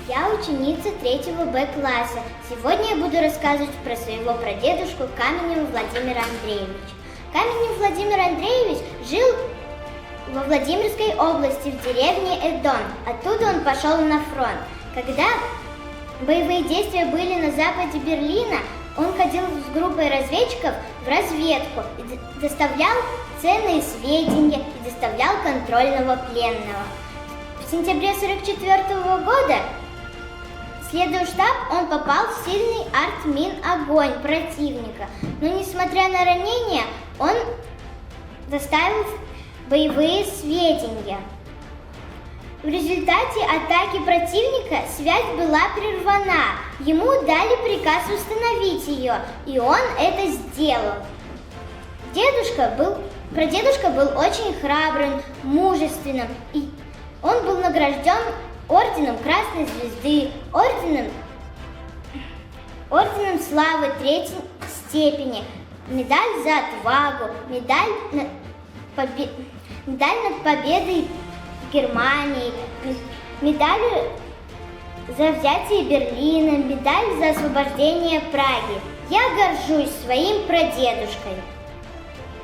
Я ученица 3 Б класса. Сегодня я буду рассказывать про своего прадедушку Каменева Владимира Андреевича. Каменев Владимир Андреевич жил во Владимирской области в деревне Эдон. Оттуда он пошел на фронт. Когда боевые действия были на западе Берлина, он ходил с группой разведчиков в разведку и доставлял ценные сведения и доставлял контрольного пленного. В сентябре 1944 года, следуя в штаб, он попал в сильный артмин-огонь противника, но, несмотря на ранения, он доставил боевые сведения. В результате атаки противника связь была прервана. Ему дали приказ установить ее, и он это сделал. Прадедушка был очень храбрым, мужественным, и он был награжден орденом Красной Звезды, орденом Славы 3 степени, медаль за отвагу, медаль над победой Германии, медаль за взятие Берлина, медаль за освобождение Праги. Я горжусь своим прадедушкой.